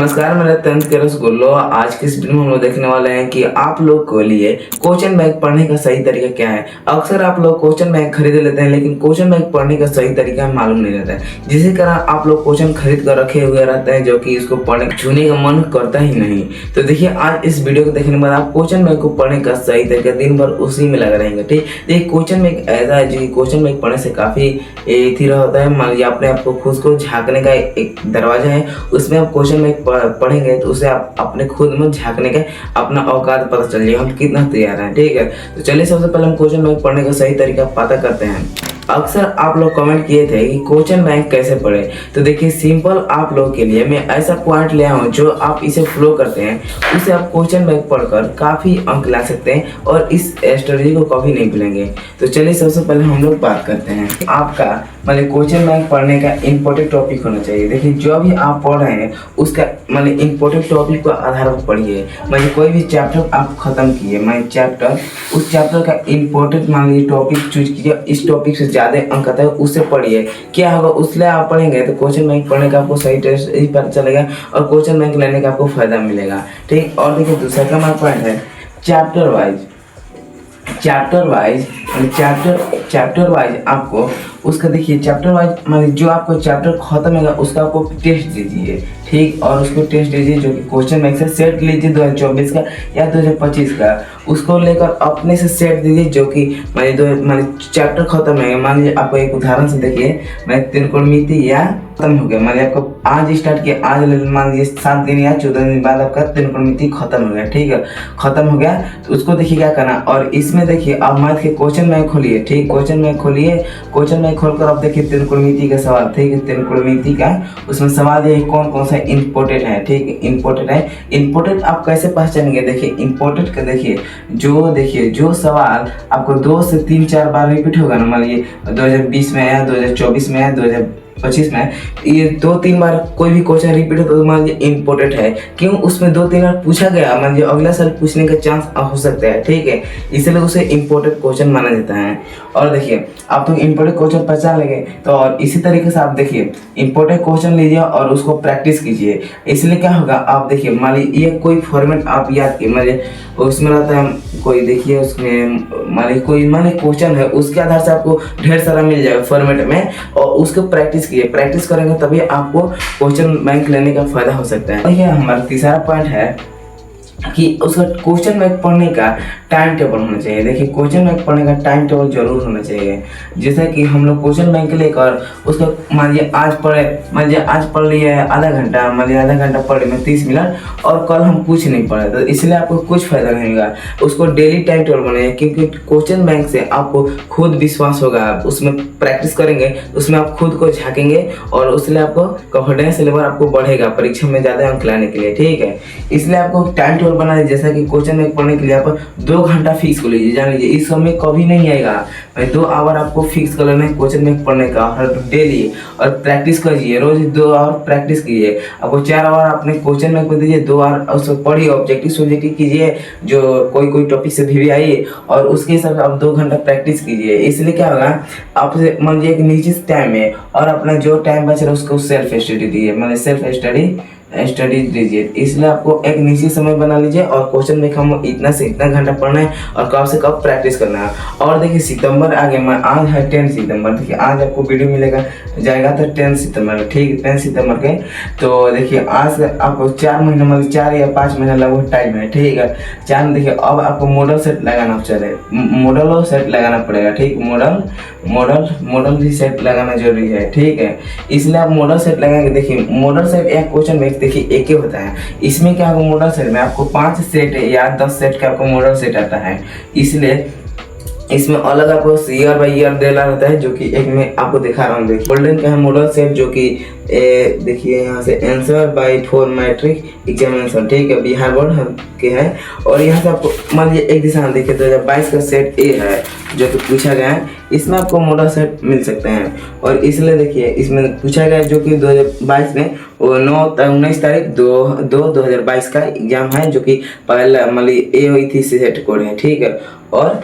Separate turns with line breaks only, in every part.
नमस्कार, मेरा 10th के रसगुल्लो। आज के इस वीडियो में हम लोग देखने वाले हैं कि आप लोग के लिए क्वेश्चन बैंक पढ़ने का सही तरीका क्या है। अक्सर आप लोग क्वेश्चन बैंक खरीद लेते हैं, लेकिन क्वेश्चन बैंक पढ़ने का सही तरीका मालूम नहीं रहता है, जिसके कारण आप लोग क्वेश्चन खरीद कर रखे हुए रहते हैं, जो कि इसको पढ़ने छूने का मन करता ही नहीं। तो देखिए, आज इस वीडियो को देखने के बाद आप क्वेश्चन बैंक को पढ़ने का सही तरीका दिन भर उसी में लगा रहेंगे। ठीक, देखिए क्वेश्चन बैंक ऐसा है जो क्वेश्चन बैंक पढ़ने से काफी थीरा होता है। मान लीजिए आपने आपको खुद को झांकने का एक दरवाजा है, उसमें आप क्वेश्चन बैंक पढ़ेंगे तो उसे आप अपने खुद में झांकने का अपना औकात पता चल जाएगा, हम कितना तैयार हैं। ठीक है, तो चलिए सबसे पहले हम क्वेश्चन बैंक पढ़ने का सही तरीका पता करते हैं। अक्सर आप लोग कमेंट किए थे कि क्वेश्चन बैंक कैसे पढ़े, तो देखिए सिंपल आप लोग के लिए मैं ऐसा पॉइंट ले आया हूँ, जो आप इसे फॉलो करते हैं उसे आप क्वेश्चन बैंक पढ़कर काफ़ी अंक ला सकते हैं और इस स्ट्रेटजी को कभी नहीं भूलेंगे। तो चलिए सबसे पहले हम लोग बात करते हैं आपका मतलब क्वेश्चन बैंक पढ़ने का इंपॉर्टेंट टॉपिक होना चाहिए। देखिए जो भी आप पढ़ रहे हैं उसका मतलब इंपॉर्टेंट टॉपिक को आधार पर पढ़िए। मतलब कोई भी चैप्टर आप खत्म किए, मतलब उस चैप्टर का इंपॉर्टेंट मान लीजिए टॉपिक चूज कीजिए, इस टॉपिक से ज़्यादा अंक आता है उससे पढ़िए। क्या होगा, उसलिए आप पढ़ेंगे तो क्वेश्चन बैंक पढ़ने का आपको सही टेस्ट ही पता चलेगा और क्वेश्चन बैंक लेने का आपको फायदा मिलेगा। ठीक, और देखिए दूसरा का हमारा पॉइंट है चैप्टर वाइज आपको उसका देखिए चैप्टर वाइज मतलब जो आपको चैप्टर खत्म होगा उसका आपको टेस्ट दीजिए। ठीक, और उसको टेस्ट दीजिए जो कि क्वेश्चन बैंक से सेट लीजिए 2024 का या 2025 का, उसको लेकर अपने से सेट दीजिए जो कि मतलब चैप्टर खत्म है। मान लीजिए आपको एक उदाहरण से देखिए, मैं त्रिकोणमिति या खत्म हो गया, मान लीजिए आपको आज स्टार्ट किया, आज मान लीजिए 7 दिन या 14 दिन बाद आपका त्रिकोणमिति खत्म हो गया। ठीक है, खत्म हो गया तो उसको देखिए क्या करना, और इसमें देखिए आप मैथ के क्वेश्चन बैंक खोलिए। ठीक, क्वेश्चन बैंक खोलिए, क्वेश्चन बैंक खोलकर आप देखिए त्रिकोणमिति का सवाल। ठीक है, त्रिकोणमिति का उसमें सवाल ये कौन कौन सा इंपॉर्टेंट है। ठीक, इंपॉर्टेंट है। इंपॉर्टेंट आप कैसे पहचानेंगे, देखिए इंपॉर्टेंट का देखिए जो सवाल आपको 2 से 3-4 बार रिपीट होगा ना, मान लीजिए 2020 में आया, 2024 में आया, 2025 में, ये 2-3 बार कोई भी क्वेश्चन रिपीट हो तो मान लीजिए इंपॉर्टेंट है। क्यों, उसमें 2-3 बार पूछा गया, मान लीजिए अगला साल पूछने का चांस हो सकता है। ठीक है, इसलिए उसे इंपॉर्टेंट क्वेश्चन माना जाता है। और देखिए आप तो इंपॉर्टेंट क्वेश्चन पहचान लेंगे, तो और इसी तरीके से आप देखिए इंपॉर्टेंट क्वेश्चन लीजिए और उसको प्रैक्टिस कीजिए। इसलिए क्या होगा, आप देखिए मान लीजिए ये कोई फॉर्मेट आप याद कीजिए, मान लीजिए उसमें रहता है कोई, देखिए उसमें मान लीजिए कोई क्वेश्चन है, उसके आधार से आपको ढेर सारा मिल जाएगा फॉर्मेट में, और उसको प्रैक्टिस करेंगे तभी आपको क्वेश्चन बैंक लेने का फायदा हो सकता है। देखिए हमारा तीसरा पॉइंट है कि उसका क्वेश्चन बैंक पढ़ने का टाइम टेबल होना चाहिए। देखिए क्वेश्चन बैंक पढ़ने का टाइम टेबल जरूर होना चाहिए, जैसे कि हम लोग क्वेश्चन बैंक लेकर उसका मान लीजिए आज पढ़ लिए आधा घंटा, मान लीजिए आधा घंटा पढ़ लिए 30 मिनट, और कल हम कुछ नहीं पढ़े, तो इसलिए आपको कुछ फायदा नहीं होगा। उसको डेली टाइम टेबल बनाइए, क्योंकि क्वेश्चन बैंक से आपको खुद विश्वास होगा, आप उसमें प्रैक्टिस करेंगे, उसमें आप खुद को झाँकेंगे और उसलिए आपको कॉन्फिडेंस लेवल आपको बढ़ेगा परीक्षा में ज़्यादा अंक लाने के लिए। ठीक है, इसलिए आपको टाइम टेबल बना दीजिए, जैसा कि क्वेश्चन बैंक पढ़ने के लिए आप 2 घंटा फिक्स कर लीजिए। जान लीजिए इस समय कभी नहीं आएगा, 2 आवर आपको फिक्स कर लेना है क्वेश्चन बैंक पढ़ने का हर डेली, और प्रैक्टिस कीजिए, रोज 2 आवर प्रैक्टिस कीजिए। आपको 4 आवर अपने क्वेश्चन बैंक में दीजिए, 2 आवर उसको पढ़िए, ऑब्जेक्टिव कीजिए, जो कोई टॉपिक से भी आइए, और उसके हिसाब से आप 2 घंटा प्रैक्टिस कीजिए। इसलिए क्या होगा, आपसे मान लीजिए एक निश्चित टाइम है और अपना जो टाइम बच रहा है उसको सेल्फ स्टडी दीजिए, मतलब सेल्फ स्टडी दीजिए। इसलिए आपको एक निश्चित समय बना लीजिए और क्वेश्चन में हम इतना से इतना घंटा पढ़ना है और कब से कब प्रैक्टिस करना है। और देखिए सितंबर आगे में आज है 10 सितंबर, देखिए आज आपको वीडियो मिलेगा जाएगा तो 10 सितंबर, ठीक 10 सितंबर के, तो देखिए आज से आपको 4 महीने मतलब 4 या 5 महीना लगभग टाइम है। ठीक है, 4 देखिए अब आपको मॉडल सेट लगाना लगाना पड़ेगा। ठीक, मॉडल भी सेट लगाना जरूरी है। ठीक है, इसलिए आप मॉडल सेट लगाएंगे। देखिए मॉडल सेट एक क्वेश्चन में देखिए एक ही होता है, इसमें क्या होगा, मॉडल सेट में आपको 5 सेट या 10 सेट का आपको मॉडल सेट आता है, इसलिए इसमें अलग आपको ईयर बाई ईयर देना रहता है, जो कि एक में आपको दिखा रहा हूँ। देखिए गोल्डन का है मॉडल सेट, जो कि देखिए यहाँ से आंसर बाय 4 मैट्रिक एग्जामिनेशन। ठीक है, बिहार बोर्ड के है, और यहाँ से आपको मान लीजिए एक दिशा देखिए 2022 का सेट ए है जो कि पूछा गया है, इसमें आपको मॉडल सेट मिल सकते हैं। और इसलिए देखिए इसमें पूछा गया जो कि 2022 में 19 तारीख 2022 का एग्जाम है, जो कि पहला मतलब ए हुई थी सेट कोड है। ठीक है, और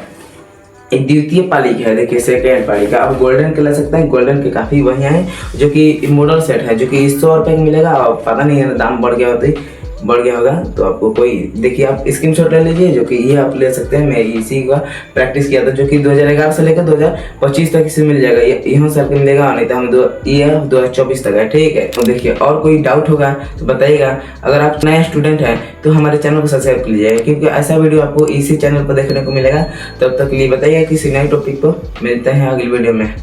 एक द्वितीय पाली का है, देखिए सेकेंड पाली का। आप गोल्डन के ले सकते हैं, गोल्डन के काफ़ी बढ़िया है, जो कि मॉडल सेट है, जो कि 100 रुपये का मिलेगा। और पता नहीं है दाम बढ़ गया होगा तो आपको कोई, देखिए आप स्क्रीनशॉट ले लीजिए, जो कि ये आप ले सकते हैं। मैं इसी का प्रैक्टिस किया था, जो कि 2011 से लेकर 2025 तक इसे मिल जाएगा। यहाँ साल के मिलेगा, नहीं तो हम ये 2024 तक है, ठीक है। तो देखिए और कोई डाउट होगा तो बताइएगा। अगर आप नया स्टूडेंट हैं तो हमारे चैनल को सब्सक्राइब कीजिएगा, क्योंकि ऐसा वीडियो आपको इसी चैनल पर देखने को मिलेगा। तब तक के लिए बताइए किसी नए टॉपिक पर मिलते हैं अगली वीडियो में।